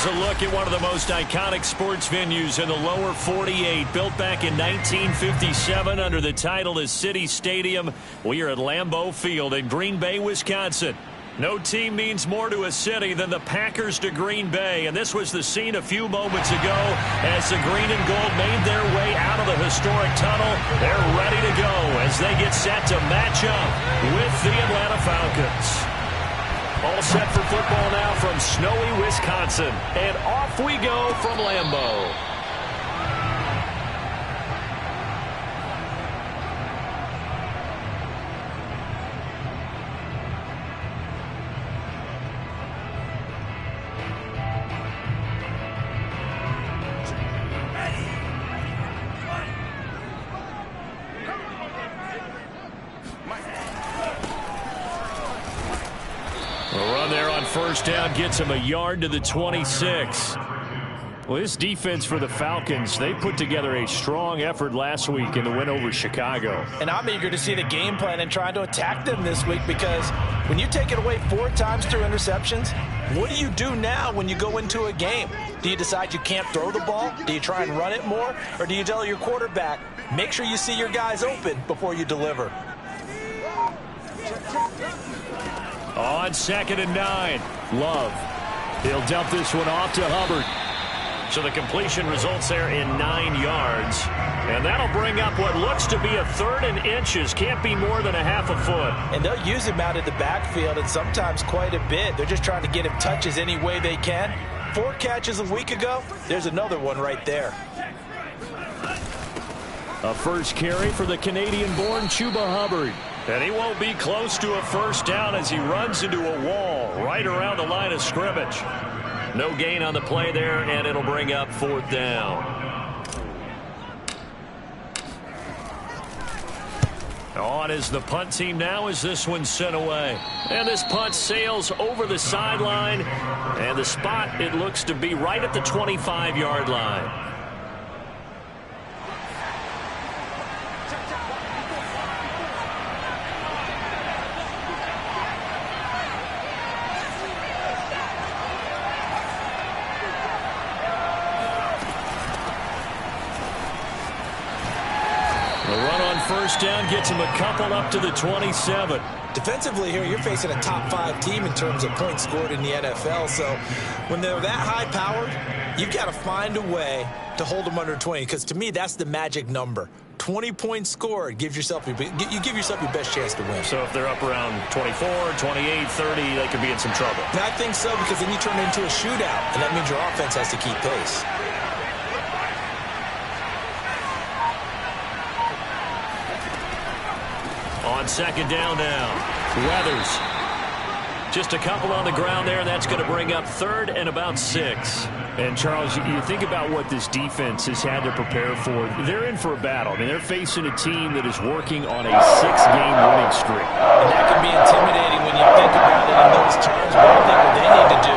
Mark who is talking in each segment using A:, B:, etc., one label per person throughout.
A: Here's a look at one of the most iconic sports venues in the lower 48, built back in 1957 under the title of City Stadium. We are at Lambeau Field in Green Bay, Wisconsin. No team means more to a city than the Packers to Green Bay, and this was the scene a few moments ago as the green and gold made their way out of the historic tunnel. They're ready to go as they get set to match up with the Atlanta Falcons. All set for football now from snowy Wisconsin, and off we go from Lambeau. First down gets him a yard to the 26. Well, this defense for the Falcons, they put together a strong effort last week in the win over Chicago.
B: And I'm eager to see the game plan and trying to attack them this week, because when you take it away 4 times through interceptions, what do you do now when you go into a game? Do you decide you can't throw the ball? Do you try and run it more? Or do you tell your quarterback, make sure you see your guys open before you deliver?
A: On 2nd and 9, Love. He'll dump this one off to Hubbard. So the completion results there in 9 yards. And that'll bring up what looks to be a 3rd and inches. Can't be more than a half a foot.
B: And they'll use him out of the backfield, and sometimes quite a bit. They're just trying to get him touches any way they can. 4 catches a week ago. There's another one right there.
A: A first carry for the Canadian-born Chuba Hubbard. And he won't be close to a first down as he runs into a wall right around the line of scrimmage. No gain on the play there, and it'll bring up 4th down. On is the punt team now as this one's sent away. And this punt sails over the sideline. And the spot, it looks to be right at the 25-yard line. First down gets him a couple up to the 27.
B: Defensively here, you're facing a top 5 team in terms of points scored in the NFL. So when they're that high-powered, you've got to find a way to hold them under 20. Because to me, that's the magic number. 20 points scored gives yourself you give yourself your best chance to win.
A: So if they're up around 24, 28, 30, they could be in some trouble.
B: And I think so, because then you turn it into a shootout, and that means your offense has to keep pace.
A: On 2nd down now, Weathers. Just a couple on the ground there, and that's going to bring up 3rd and about 6. And, Charles, you think about what this defense has had to prepare for. They're in for a battle. I mean, they're facing a team that is working on a 6-game winning streak.
B: And that can be intimidating when you think about it in those terms. But I think what they need to do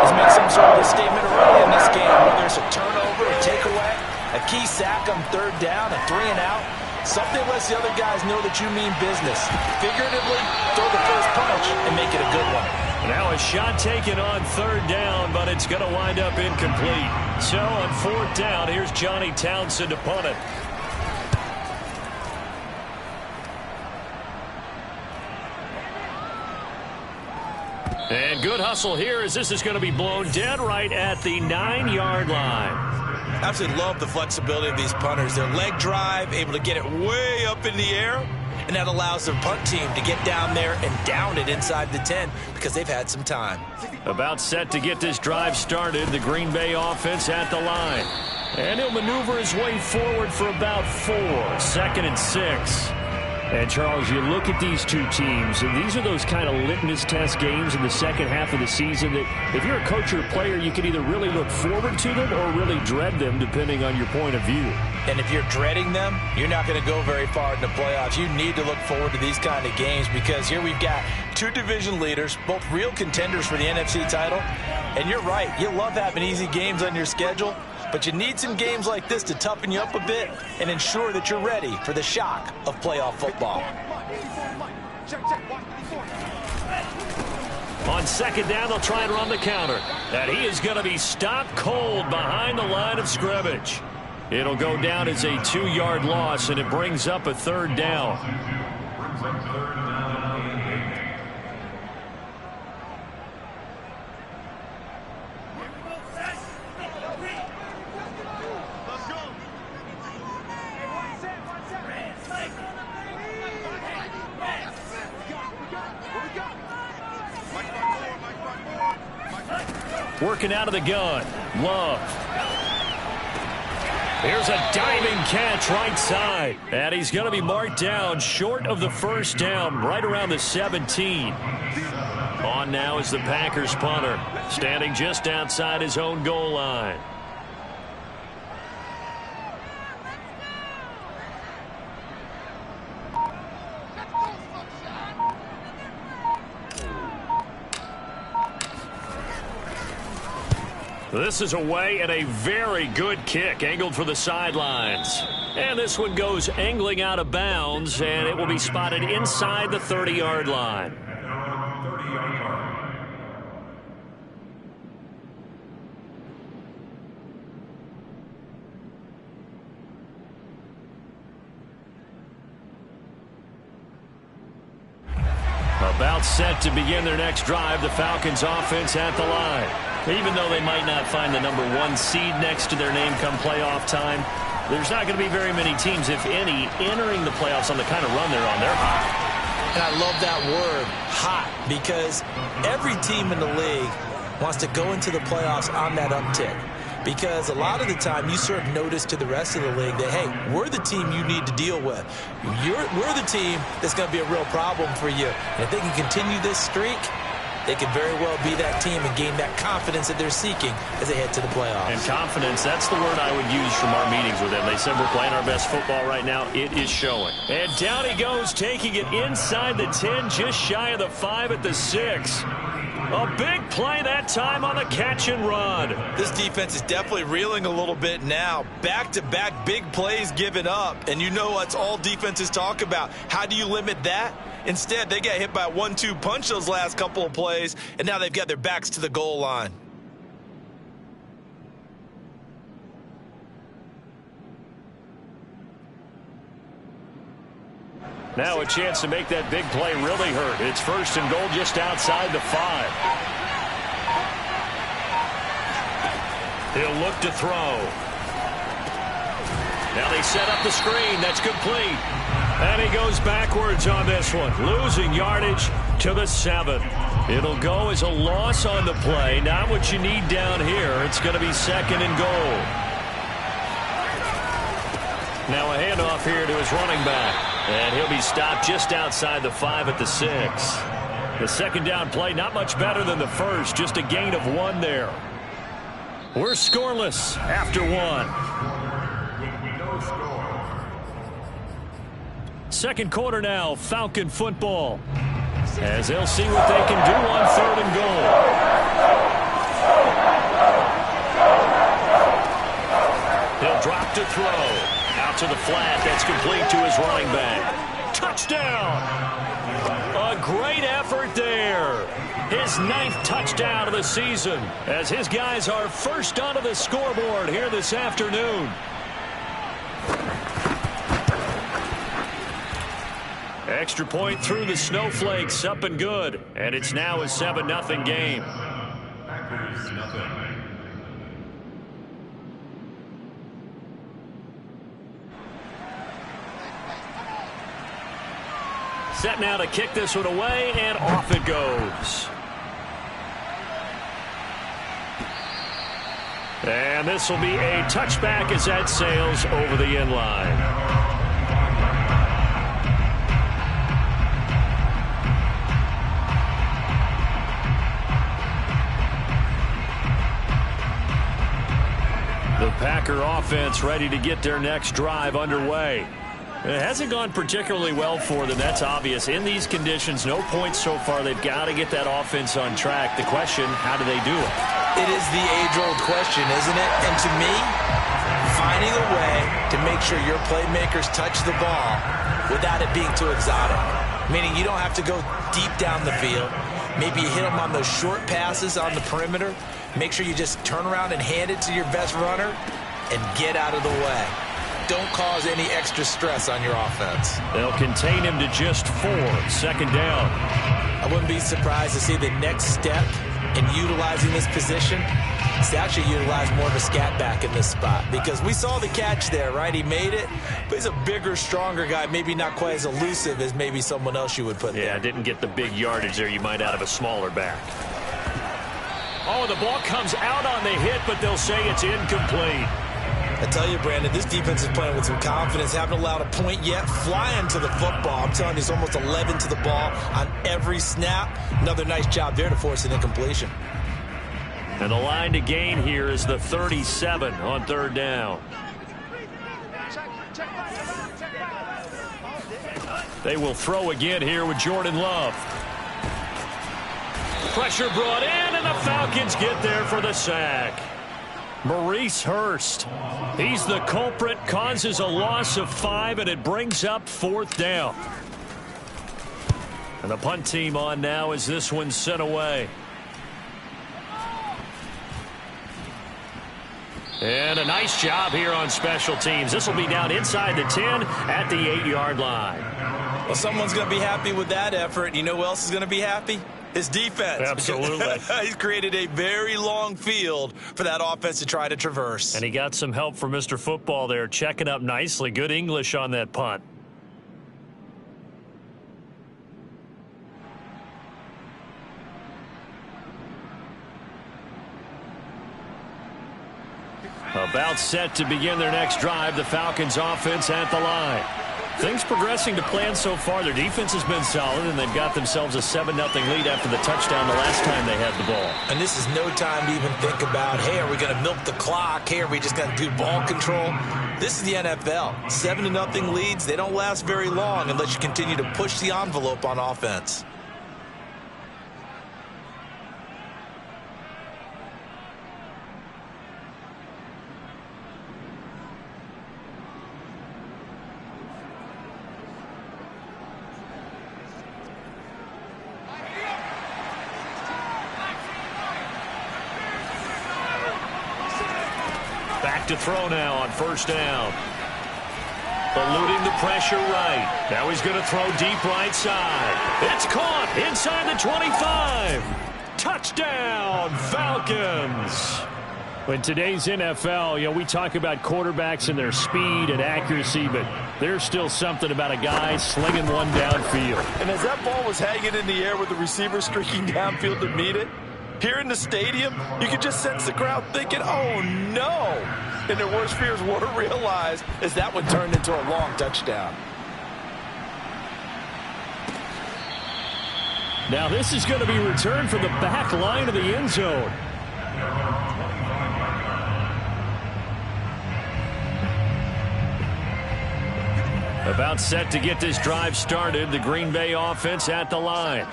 B: is make some sort of a statement early in this game, whether it's a turnover, a takeaway, a key sack on 3rd down, a 3 and out. Something lets the other guys know that you mean business. Figuratively, throw the first punch and make it a good one.
A: Now a shot taken on 3rd down, but it's going to wind up incomplete. So on 4th down, here's Johnny Townsend to punt it. And good hustle here as this is going to be blown dead right at the 9-yard line.
B: Absolutely love the flexibility of these punters. Their leg drive, able to get it way up in the air, and that allows their punt team to get down there and down it inside the 10 because they've had some time.
A: About set to get this drive started, the Green Bay offense at the line. And he'll maneuver his way forward for about 4, 2nd and 6. And, Charles, you look at these two teams, and these are those kind of litmus test games in the second half of the season that if you're a coach or a player, you can either really look forward to them or really dread them, depending on your point of view.
B: And if you're dreading them, you're not going to go very far in the playoffs. You need to look forward to these kind of games because here we've got 2 division leaders, both real contenders for the NFC title. And you're right, you love having easy games on your schedule. But you need some games like this to toughen you up a bit and ensure that you're ready for the shock of playoff football.
A: On second down, they'll try and run the counter. And he is going to be stopped cold behind the line of scrimmage. It'll go down as a 2-yard loss, and it brings up a third down. Working out of the gun. Love. Here's a diving catch right side. And he's going to be marked down short of the first down, right around the 17. On now is the Packers punter, standing just outside his own goal line. This is away and a very good kick angled for the sidelines. And this one goes angling out of bounds, and it will be spotted inside the 30-yard line. About set to begin their next drive, the Falcons offense at the line. Even though they might not find the #1 seed next to their name come playoff time, there's not going to be very many teams, if any, entering the playoffs on the kind of run they're on. They're hot.
B: And I love that word, hot, because every team in the league wants to go into the playoffs on that uptick. Because a lot of the time you serve notice to the rest of the league that, hey, we're the team you need to deal with. We're the team that's going to be a real problem for you. And if they can continue this streak, they could very well be that team and gain that confidence that they're seeking as they head to the playoffs.
A: And confidence, that's the word I would use from our meetings with them. They said we're playing our best football right now. It is showing. And down he goes, taking it inside the 10, just shy of the 5 at the 6. A big play that time on the catch and run.
B: This defense is definitely reeling a little bit now. Back-to-back big plays given up. And you know what's all defenses talk about. How do you limit that? Instead, they got hit by a 1-2 punch those last couple of plays, and now they've got their backs to the goal line.
A: Now a chance to make that big play really hurt. It's first and goal just outside the 5. He'll look to throw. Now they set up the screen. That's complete. And he goes backwards on this one, losing yardage to the 7. It'll go as a loss on the play. Not what you need down here. It's going to be second and goal. Now a handoff here to his running back. And he'll be stopped just outside the 5 at the 6. The second down play, not much better than the first. Just a gain of 1 there. We're scoreless after 1. Second quarter now, Falcon football. As they'll see what they can do on third and goal. He'll drop to throw. Out to the flat. That's complete to his running back. Touchdown! A great effort there. His 9th touchdown of the season as his guys are first onto the scoreboard here this afternoon. Extra point through the snowflakes, up and good. And it's now a 7-0 game. Set now to kick this one away, and off it goes. And this will be a touchback as that sails over the end line. The Packer offense ready to get their next drive underway. It hasn't gone particularly well for them. That's obvious. In these conditions, no points so far. They've got to get that offense on track. The question, how do they do it?
B: It is the age-old question, isn't it? And to me, finding a way to make sure your playmakers touch the ball without it being too exotic. Meaning you don't have to go deep down the field. Maybe you hit them on those short passes on the perimeter. Make sure you just turn around and hand it to your best runner and get out of the way. Don't cause any extra stress on your offense.
A: They'll contain him to just 4. 2nd down.
B: I wouldn't be surprised to see the next step in utilizing this position is to actually utilize more of a scat back in this spot, because we saw the catch there, right? He made it, but he's a bigger, stronger guy, maybe not quite as elusive as maybe someone else you would put there.
A: Yeah, didn't get the big yardage there you might out of a smaller back. Oh, the ball comes out on the hit, but they'll say it's incomplete.
B: I tell you, Brandon, this defense is playing with some confidence. Haven't allowed a point yet. Flying to the football. I'm telling you, it's almost 11 to the ball on every snap. Another nice job there to force an incompletion.
A: And the line to gain here is the 37 on 3rd down. They will throw again here with Jordan Love. Pressure brought in, and the Falcons get there for the sack. Maurice Hurst. He's the culprit, causes a loss of 5, and it brings up 4th down. And the punt team on now as this one's sent away. And a nice job here on special teams. This will be down inside the 10 at the 8-yard line.
B: Well, someone's going to be happy with that effort. You know who else is going to be happy? His defense.
A: Absolutely.
B: He's created a very long field for that offense to try to traverse.
A: And he got some help from Mr. Football there, checking up nicely. Good English on that punt. About set to begin their next drive. The Falcons offense at the line. Things progressing to plan so far. Their defense has been solid, and they've got themselves a 7-0 lead after the touchdown the last time they had the ball.
B: And this is no time to even think about, hey, are we going to milk the clock? Hey, are we just going to do ball control? This is the NFL. 7-0 leads, they don't last very long unless you continue to push the envelope on offense.
A: To throw now on 1st down. Eluding the pressure right. Now he's going to throw deep right side. It's caught inside the 25. Touchdown, Falcons. In today's NFL, we talk about quarterbacks and their speed and accuracy, but there's still something about a guy slinging one downfield.
B: And as that ball was hanging in the air with the receiver streaking downfield to meet it, here in the stadium, you could just sense the crowd thinking, oh, no. And their worst fears were realized as that one turned into a long touchdown.
A: Now this is going to be returned from the back line of the end zone. About set to get this drive started. The Green Bay offense at the line.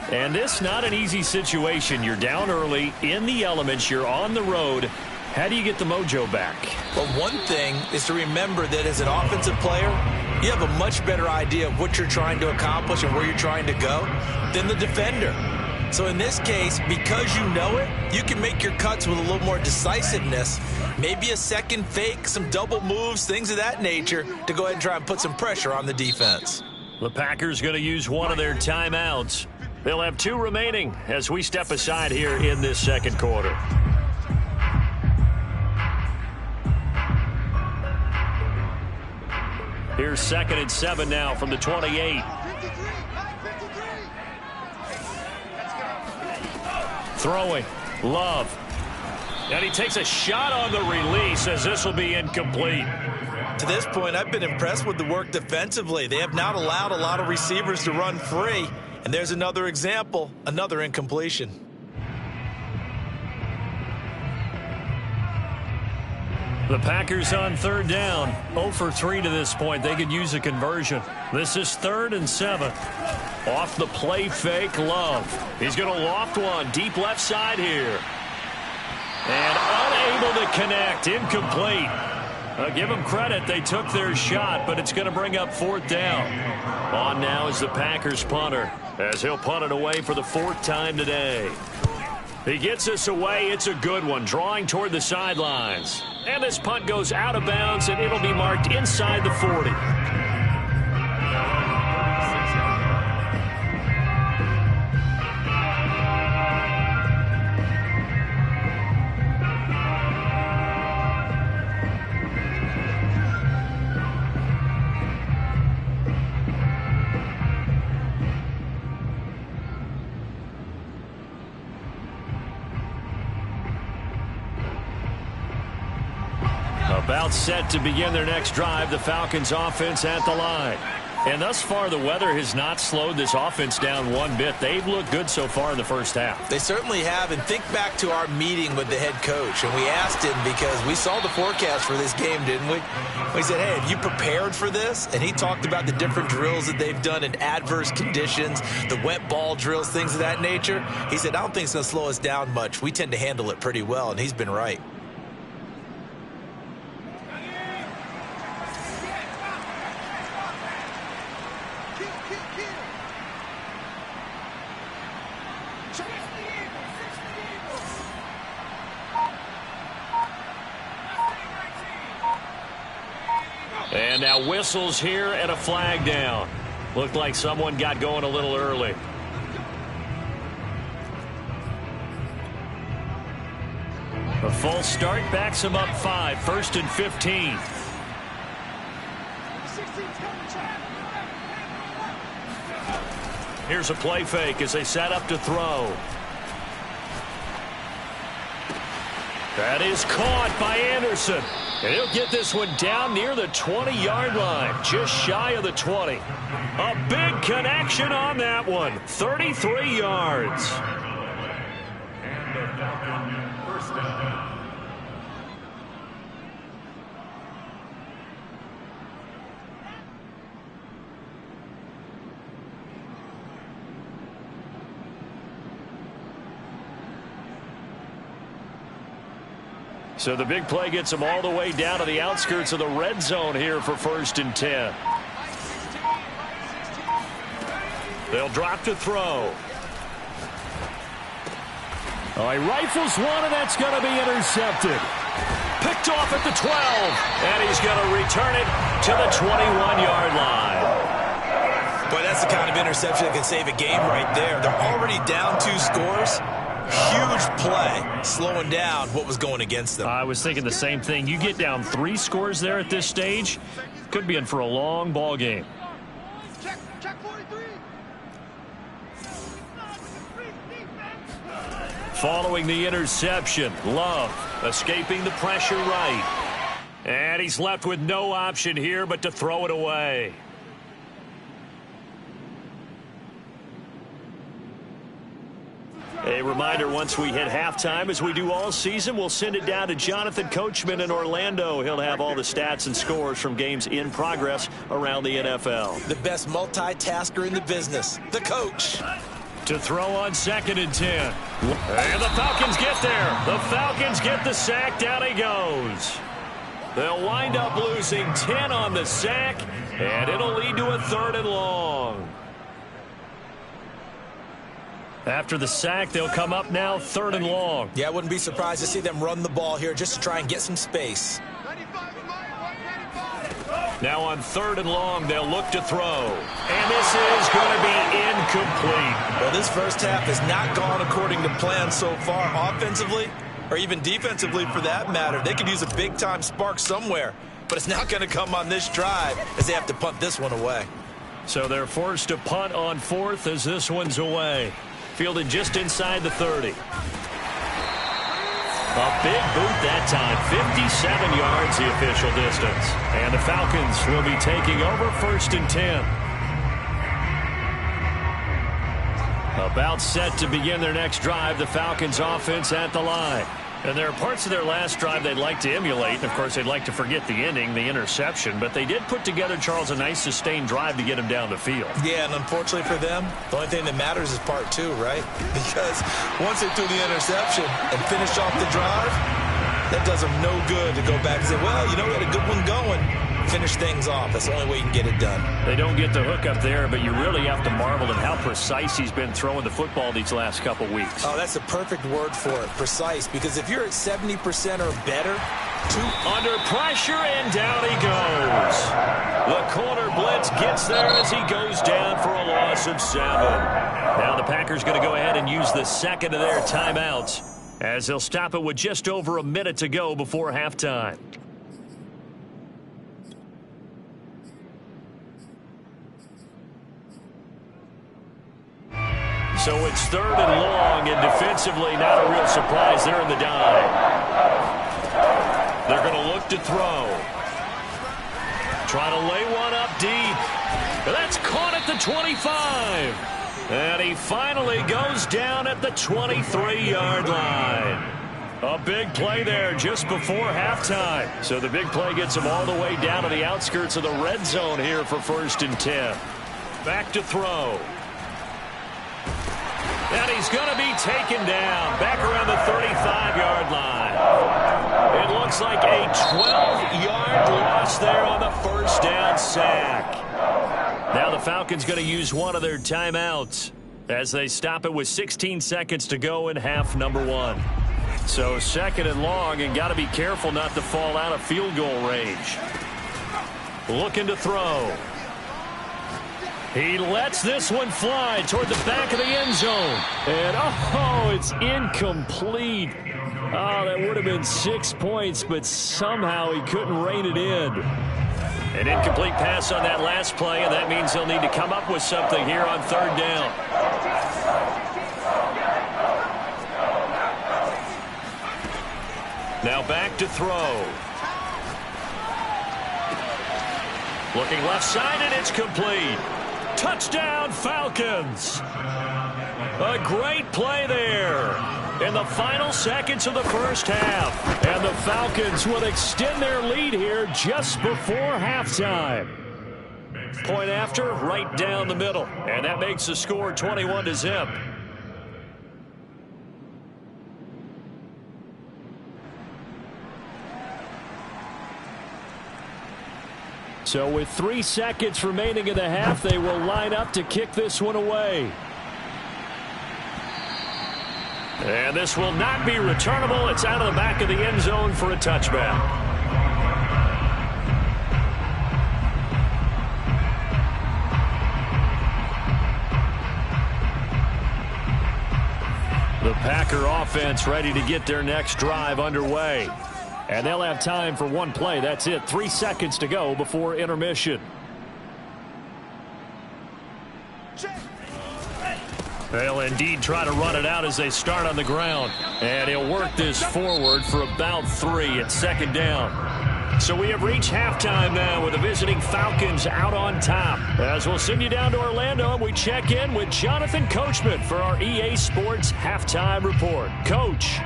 A: And this not an easy situation. You're down early, in the elements, you're on the road. How do you get the mojo back?
B: Well, one thing is to remember that as an offensive player, you have a much better idea of what you're trying to accomplish and where you're trying to go than the defender. So in this case, because you know it, you can make your cuts with a little more decisiveness. Maybe a second fake, some double moves, things of that nature to go ahead and try and put some pressure on the defense.
A: The Packers going to use one of their timeouts. They'll have 2 remaining as we step aside here in this 2nd quarter. Here's 2nd and 7 now from the 28. Throwing. Love. And he takes a shot on the release as this will be incomplete.
B: To this point, I've been impressed with the work defensively. They have not allowed a lot of receivers to run free. And there's another example, another incompletion.
A: The Packers on 3rd down. 0 for 3 to this point. They could use a conversion. This is 3rd and 7. Off the play fake, Love. He's going to loft one. Deep left side here. And unable to connect. Incomplete. Give them credit. They took their shot, but it's going to bring up 4th down. On now is the Packers punter, as he'll punt it away for the 4th time today. He gets this away. It's a good one, drawing toward the sidelines. And this punt goes out of bounds, and it'll be marked inside the 40. About set to begin their next drive, the Falcons offense at the line. And thus far, the weather has not slowed this offense down one bit. They've looked good so far in the first half.
B: They certainly have. And think back to our meeting with the head coach. And we asked him, because we saw the forecast for this game, didn't we? We said, hey, have you prepared for this? And he talked about the different drills that they've done in adverse conditions, the wet ball drills, things of that nature. He said, I don't think it's going to slow us down much. We tend to handle it pretty well. And he's been right.
A: And now whistles here and a flag down. Looked like someone got going a little early. A false start backs him up 5, 1st and 15. Here's a play fake as they set up to throw. That is caught by Anderson. And he'll get this one down near the 20-yard line, just shy of the 20. A big connection on that one, 33 yards. And the Falcon first down. So the big play gets them all the way down to the outskirts of the red zone here for 1st and 10. They'll drop to throw. Oh, he rifles one, and that's going to be intercepted. Picked off at the 12, and he's going to return it to the 21-yard line.
B: Boy, that's the kind of interception that can save a game right there. They're already down 2 scores. Huge play, slowing down what was going against them.
A: I was thinking the same thing. You get down 3 scores there at this stage, could be in for a long ball game. Following the interception, Love escaping the pressure right. And he's left with no option here but to throw it away. A reminder, once we hit halftime, as we do all season, we'll send it down to Jonathan Coachman in Orlando. He'll have all the stats and scores from games in progress around the NFL.
B: The best multitasker in the business, the coach.
A: To throw on 2nd and 10. And the Falcons get there. The Falcons get the sack. Down he goes. They'll wind up losing 10 on the sack, and it'll lead to a 3rd and long. After the sack, they'll come up now 3rd and long.
B: Yeah, I wouldn't be surprised to see them run the ball here just to try and get some space.
A: Now on 3rd and long, they'll look to throw. And this is going to be incomplete.
B: Well, this first half has not gone according to plan so far offensively, or even defensively for that matter. They could use a big-time spark somewhere, but it's not going to come on this drive as they have to punt this one away.
A: So they're forced to punt on 4th as this one's away. Fielded just inside the 30. A big boot that time, 57 yards the official distance. And the Falcons will be taking over 1st and 10. About set to begin their next drive, the Falcons offense at the line. And there are parts of their last drive they'd like to emulate. And, of course, they'd like to forget the ending, the interception. But they did put together, Charles, a nice sustained drive to get him down the field.
B: Yeah, and unfortunately for them, the only thing that matters is part 2, right? Because once they threw the interception and finished off the drive, That does them no good to go back and say, well, you know, we had a good one going. Finish things off. That's the only way you can get it done.
A: They don't get the hook up there, but you really have to marvel at how precise he's been throwing the football these last couple weeks.
B: Oh, that's the perfect word for it, precise, because if you're at 70% or better,
A: under pressure, and down he goes. The corner blitz gets there as he goes down for a loss of 7. Now the Packers going to go ahead and use the second of their timeouts, as they'll stop it with just over a minute to go before halftime. So it's 3rd and long, and defensively not a real surprise. They're in the dime. They're going to look to throw. Trying to lay one up deep. That's caught at the 25. And he finally goes down at the 23-yard line. A big play there just before halftime. So the big play gets him all the way down to the outskirts of the red zone here for 1st and 10. Back to throw. And he's going to be taken down back around the 35-yard line. It looks like a 12-yard loss there on the 1st down sack. Now the Falcons going to use one of their timeouts as they stop it with 16 seconds to go in half number 1. So 2nd and long, and got to be careful not to fall out of field goal range. Looking to throw. He lets this one fly toward the back of the end zone. And, oh, it's incomplete. Oh, that would have been 6 points, but somehow he couldn't rein it in. An incomplete pass on that last play, and that means they'll need to come up with something here on 3rd down. Now back to throw. Looking left side, and it's complete. Touchdown, Falcons. A great play there in the final seconds of the 1st half. And the Falcons will extend their lead here just before halftime. Point after, right down the middle. And that makes the score 21-0. So with 3 seconds remaining in the half, they will line up to kick this one away. And this will not be returnable. It's out of the back of the end zone for a touchback. The Packer offense ready to get their next drive underway. And they'll have time for one play. That's it. 3 seconds to go before intermission. They'll indeed try to run it out as they start on the ground. And he'll work this forward for about 3 at 2nd down. So we have reached halftime now with the visiting Falcons out on top. As we'll send you down to Orlando, and we check in with Jonathan Coachman for our EA Sports Halftime Report. Coach.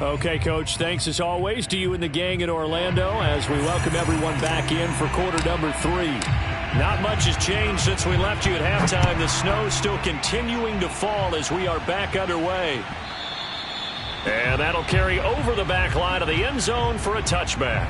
A: Okay, Coach, thanks as always to you and the gang in Orlando as we welcome everyone back in for quarter number 3. Not much has changed since we left you at halftime. The snow still continuing to fall as we are back underway. And that'll carry over the back line of the end zone for a touchback.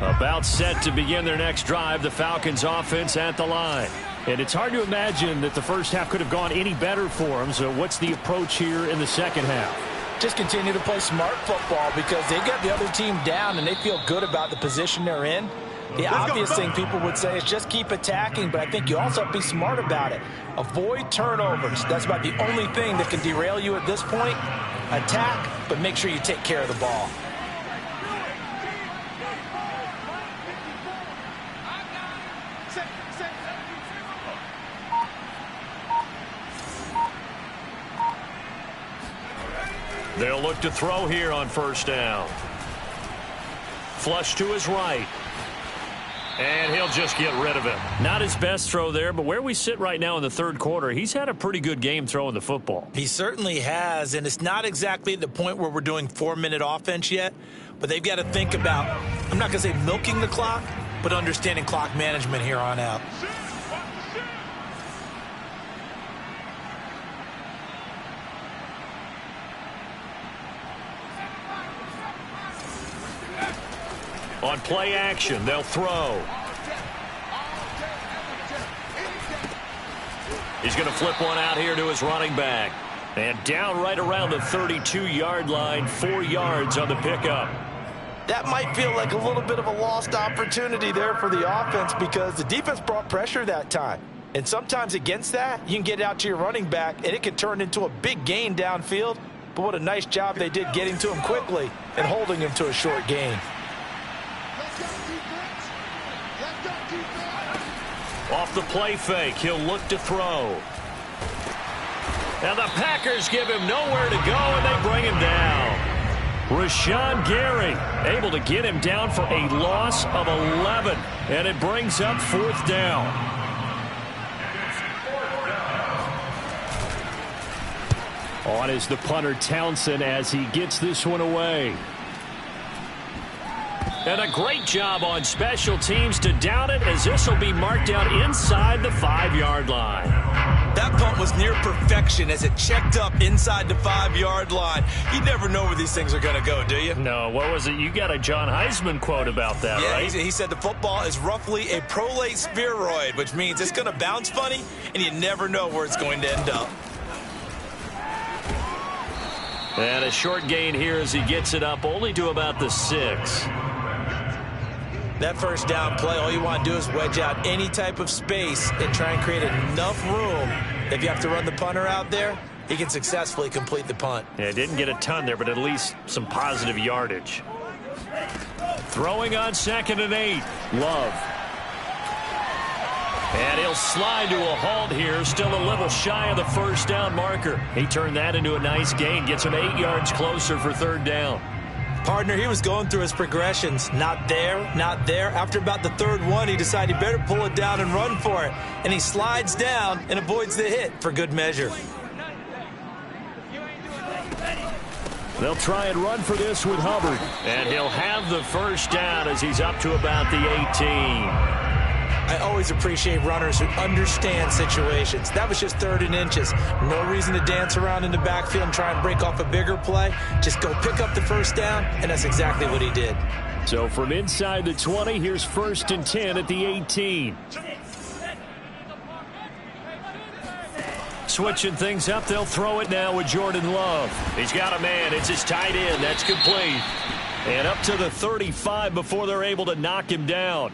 A: About set to begin their next drive, the Falcons offense at the line. And it's hard to imagine that the first half could have gone any better for them. So what's the approach here in the second half?
B: Just continue to play smart football because they got the other team down and they feel good about the position they're in. The obvious thing people would say is just keep attacking, but I think you also have to be smart about it. Avoid turnovers. That's about the only thing that can derail you at this point. Attack, but make sure you take care of the ball.
A: They'll look to throw here on 1st down. Flush to his right. And he'll just get rid of it. Not his best throw there, but where we sit right now in the third quarter, he's had a pretty good game throwing the football.
B: He certainly has, and it's not exactly at the point where we're doing 4-minute offense yet, but they've got to think about, I'm not going to say milking the clock, but understanding clock management here on out.
A: On play action, they'll throw. He's going to flip one out here to his running back. And down right around the 32-yard line, 4 yards on the pickup.
B: That might feel like a little bit of a lost opportunity there for the offense because the defense brought pressure that time. And sometimes against that, you can get out to your running back, and it can turn into a big gain downfield. But what a nice job they did getting to him quickly and holding him to a short gain.
A: Off the play fake, he'll look to throw. And the Packers give him nowhere to go, and they bring him down. Rashawn Gary able to get him down for a loss of 11, and it brings up 4th down. On is the punter Townsend as he gets this one away. And a great job on special teams to down it as this will be marked out inside the 5-yard line.
B: That punt was near perfection as it checked up inside the 5-yard line. You never know where these things are going to go, do you?
A: No, what was it? You got a John Heisman quote about that, right?
B: He said the football is roughly a prolate spheroid, which means it's going to bounce funny, and you never know where it's going to end up.
A: And a short gain here as he gets it up only to about the 6.
B: That first down play, all you want to do is wedge out any type of space and try and create enough room. If you have to run the punter out there, he can successfully complete the punt.
A: Yeah, didn't get a ton there, but at least some positive yardage. Throwing on 2nd and 8. Love. And he'll slide to a halt here, still a little shy of the first down marker. He turned that into a nice gain, gets him 8 yards closer for 3rd down.
B: Partner, he was going through his progressions. Not there, not there. After about the 3rd one, he decided he better pull it down and run for it. And he slides down and avoids the hit for good measure.
A: They'll try and run for this with Hubbard. And he'll have the first down as he's up to about the 18.
B: I always appreciate runners who understand situations. That was just 3rd and inches. No reason to dance around in the backfield and try and break off a bigger play. Just go pick up the first down, and that's exactly what he did.
A: So from inside the 20, here's 1st and 10 at the 18. Switching things up, they'll throw it now with Jordan Love. He's got a man. It's his tight end. That's complete. And up to the 35 before they're able to knock him down.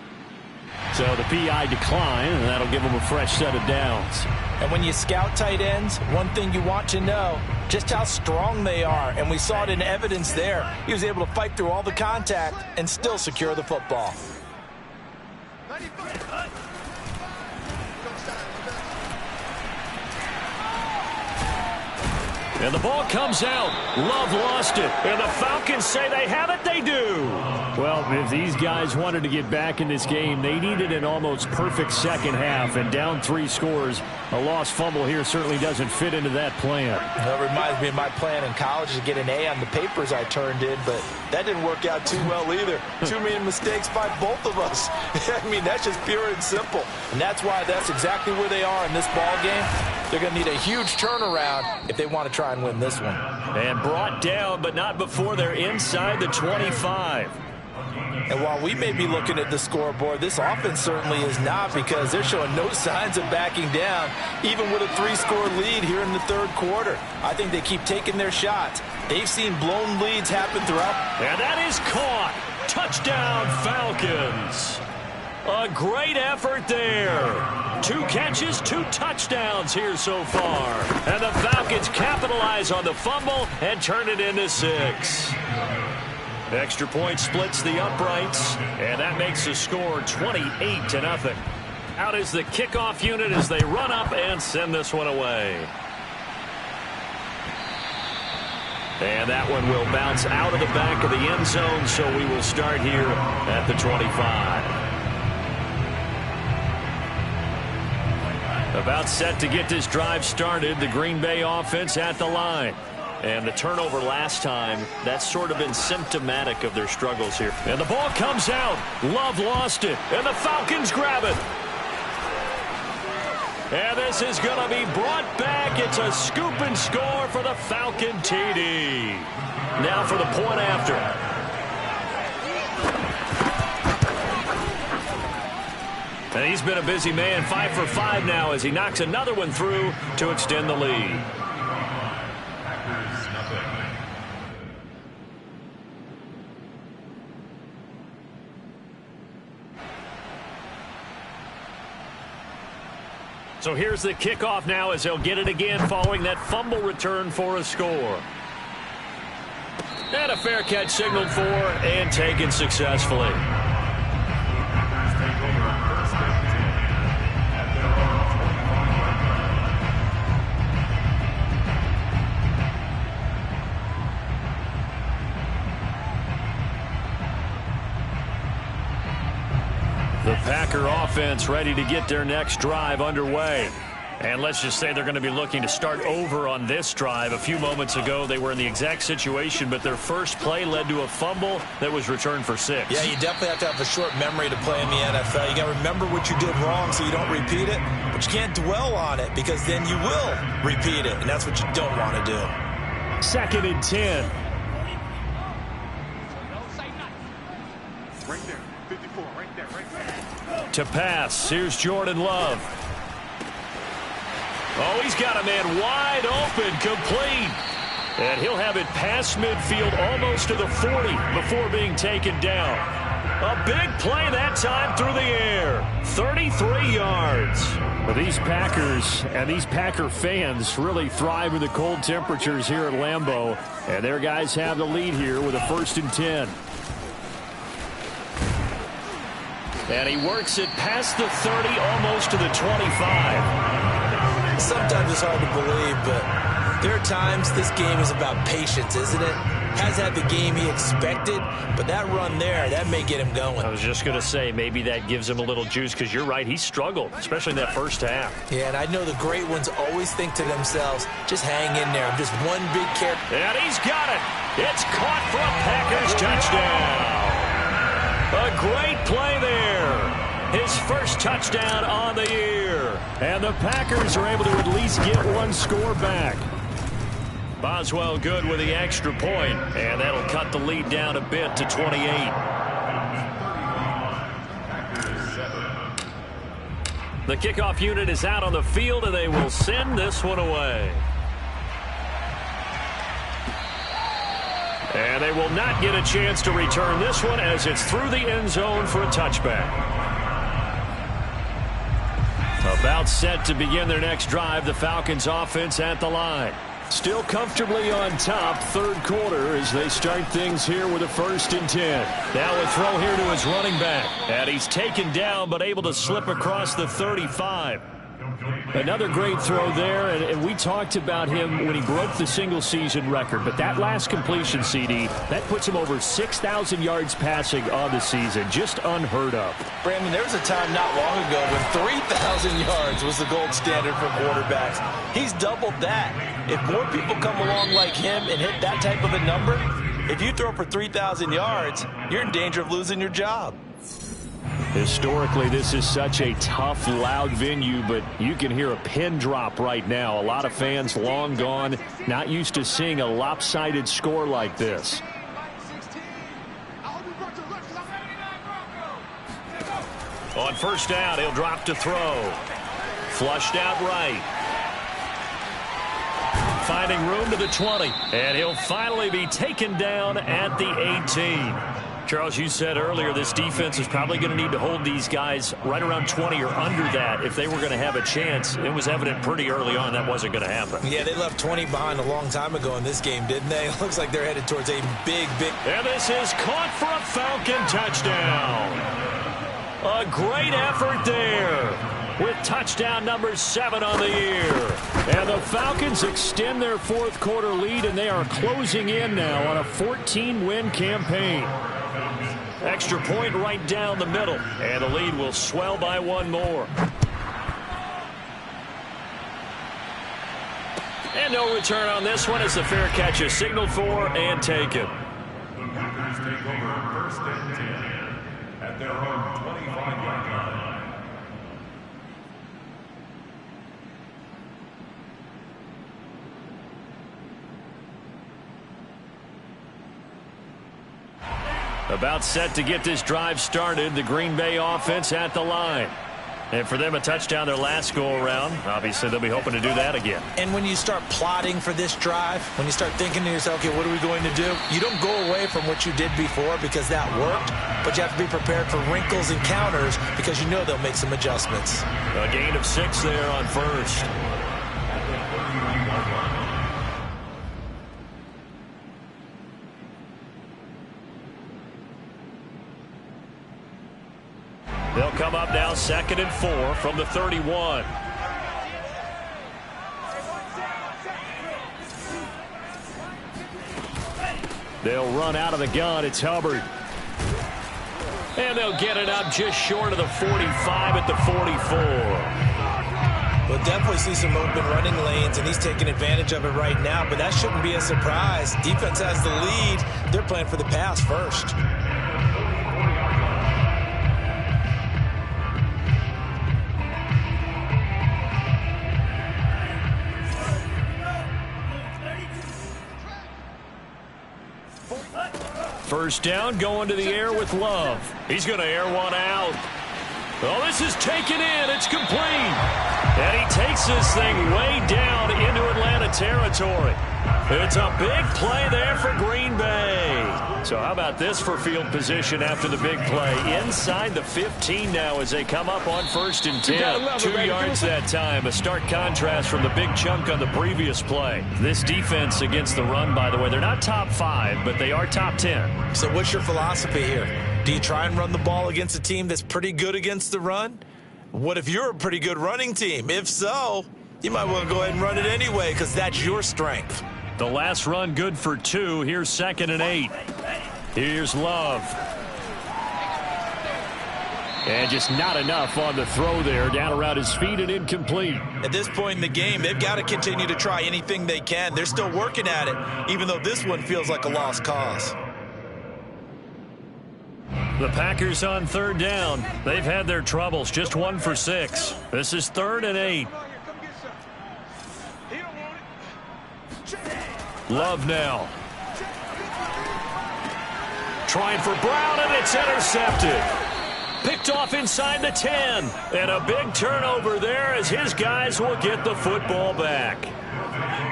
A: So the PI decline, and that'll give them a fresh set of downs.
B: And when you scout tight ends, one thing you want to know, just how strong they are. And we saw it in evidence there. He was able to fight through all the contact and still secure the football.
A: And the ball comes out. Love lost it. And the Falcons say they have it. They do. Well, if these guys wanted to get back in this game, they needed an almost perfect second half. And down 3 scores, a lost fumble here certainly doesn't fit into that plan.
B: That reminds me of my plan in college to get an A on the papers I turned in, but that didn't work out too well either. Too many mistakes by both of us. I mean, that's just pure and simple. And that's why that's exactly where they are in this ball game. They're going to need a huge turnaround if they want to try and win this one.
A: And brought down, but not before they're inside the 25.
B: And while we may be looking at the scoreboard, this offense certainly is not, because they're showing no signs of backing down, even with a 3-score lead here in the 3rd quarter. I think they keep taking their shots. They've seen blown leads happen throughout.
A: And that is caught. Touchdown, Falcons. A great effort there. 2 catches, 2 touchdowns here so far. And the Falcons capitalize on the fumble and turn it into 6. Extra point splits the uprights, and that makes the score 28-0. Out is the kickoff unit as they run up and send this one away. And that one will bounce out of the back of the end zone, so we will start here at the 25. About set to get this drive started. The Green Bay offense at the line. And the turnover last time, that's sort of been symptomatic of their struggles here. And the ball comes out. Love lost it. And the Falcons grab it. And this is going to be brought back. It's a scoop and score for the Falcon TD. Now for the point after. And he's been a busy man, 5 for 5 now as he knocks another one through to extend the lead. So here's the kickoff now as they'll get it again following that fumble return for a score. And a fair catch signaled for and taken successfully. The Packer offense ready to get their next drive underway. And let's just say they're going to be looking to start over on this drive. A few moments ago, they were in the exact situation, but their first play led to a fumble that was returned for 6.
B: Yeah, you definitely have to have a short memory to play in the NFL. You got to remember what you did wrong so you don't repeat it, but you can't dwell on it because then you will repeat it, and that's what you don't want to do.
A: 2nd and 10.
C: Right there, 54, right there.
A: To pass, here's Jordan Love. Oh, he's got a man wide open, complete. And he'll have it past midfield almost to the 40 before being taken down. A big play that time through the air. 33 yards. Well, these Packers and these Packer fans really thrive in the cold temperatures here at Lambeau. And their guys have the lead here with a 1st and 10. And he works it past the 30, almost to the 25.
B: Sometimes it's hard to believe, but there are times this game is about patience, isn't it? Has had the game he expected, but that run there, that may get him going.
A: I was just going to say, maybe that gives him a little juice, because you're right, he struggled, especially in that first half.
B: Yeah, and I know the great ones always think to themselves, just hang in there. I'm just one big carrot.
A: And he's got it. It's caught for a Packers touchdown. A great play there. His first touchdown on the year. And the Packers are able to at least get one score back. Boswell good with the extra point, and that'll cut the lead down a bit to 28. The kickoff unit is out on the field, and they will send this one away. And they will not get a chance to return this one as it's through the end zone for a touchback. About set to begin their next drive, the Falcons offense at the line. Still comfortably on top, 3rd quarter as they start things here with a 1st and 10. Now a throw here to his running back. And he's taken down but able to slip across the 35. Another great throw there, and we talked about him when he broke the single-season record. But that last completion, CD, that puts him over 6,000 yards passing on the season. Just unheard of.
B: Brandon, there was a time not long ago when 3,000 yards was the gold standard for quarterbacks. He's doubled that. If more people come along like him and hit that type of a number, if you throw for 3,000 yards, you're in danger of losing your job.
A: Historically, this is such a tough, loud venue, but you can hear a pin drop right now. A lot of fans long gone, not used to seeing a lopsided score like this. On 1st down, he'll drop to throw. Flushed out right. Finding room to the 20, and he'll finally be taken down at the 18. Charles, you said earlier this defense is probably going to need to hold these guys right around 20 or under that if they were going to have a chance. It was evident pretty early on that wasn't going to happen.
B: Yeah, they left 20 behind a long time ago in this game, didn't they? It looks like they're headed towards a big.
A: And this is caught for a Falcon touchdown. A great effort there with touchdown number 7 on the year. And the Falcons extend their 4th quarter lead, and they are closing in now on a 14-win campaign. Extra point right down the middle, and the lead will swell by one more. And no return on this one as the fair catch is signaled for and taken.
C: The Packers take over 1st and 10 at their own 25-yard line.
A: About set to get this drive started. The Green Bay offense at the line. And for them, a touchdown their last go-around. Obviously, they'll be hoping to do that again.
B: And when you start plotting for this drive, when you start thinking to yourself, okay, what are we going to do? You don't go away from what you did before because that worked, but you have to be prepared for wrinkles and counters because you know they'll make some adjustments.
A: A gain of 6 there on first. They'll come up now 2nd and 4 from the 31. They'll run out of the gun. It's Hubbard. And they'll get it up just short of the 45 at the 44.
B: We'll definitely see some open running lanes, and he's taking advantage of it right now, but that shouldn't be a surprise. Defense has the lead. They're playing for the pass first.
A: First down, going to the air with Love. He's going to air one out. Oh, this is taken in. It's complete. And he takes this thing way down into Atlanta territory. It's a big play there for Green Bay. So how about this for field position after the big play? Inside the 15 now as they come up on 1st and 10. 2 yards that time. A stark contrast from the big chunk on the previous play. This defense against the run, by the way, they're not top 5, but they are top 10.
B: So what's your philosophy here? Do you try and run the ball against a team that's pretty good against the run? What if you're a pretty good running team? If so, you might want to go ahead and run it anyway because that's your strength.
A: The last run good for 2. Here's 2nd and 8. Here's Love. And just not enough on the throw there. Down around his feet and incomplete.
B: At this point in the game, they've got to continue to try anything they can. They're still working at it, even though this one feels like a lost cause.
A: The Packers on 3rd down. They've had their troubles. Just 1 for 6. This is 3rd and 8. Love now. Trying for Brown, and it's intercepted. Picked off inside the 10. And a big turnover there as his guys will get the football back.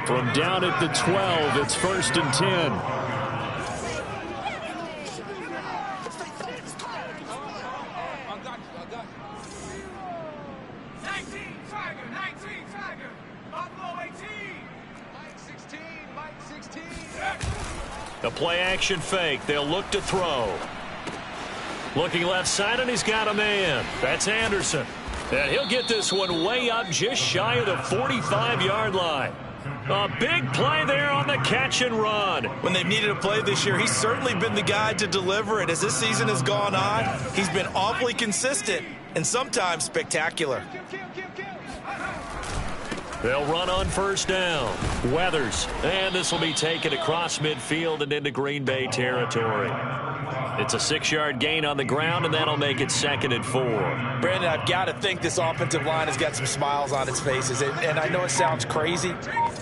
A: From down at the 12, it's 1st and 10. The play-action fake. They'll look to throw. Looking left side, and he's got a man. That's Anderson. And he'll get this one way up just shy of the 45-yard line. A big play there on the catch and run.
B: When they've needed a play this year, he's certainly been the guy to deliver it. As this season has gone on, he's been awfully consistent and sometimes spectacular.
A: They'll run on 1st down. Weathers. And this will be taken across midfield and into Green Bay territory. It's a 6-yard gain on the ground, and that'll make it 2nd and 4.
B: Brandon, I've got to think this offensive line has got some smiles on its faces. And I know it sounds crazy,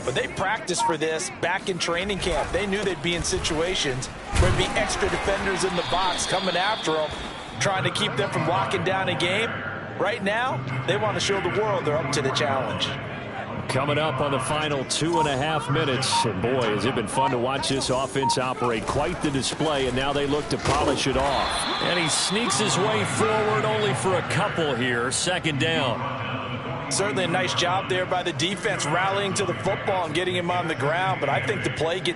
B: but they practiced for this back in training camp. They knew they'd be in situations where there'd be extra defenders in the box coming after them, trying to keep them from locking down a game. Right now, they want to show the world they're up to the challenge.
A: Coming up on the final 2.5 minutes. And boy, has it been fun to watch this offense operate. Quite the display, and now they look to polish it off. And he sneaks his way forward only for a couple here. 2nd down.
B: Certainly a nice job there by the defense rallying to the football and getting him on the ground, but I think the play gets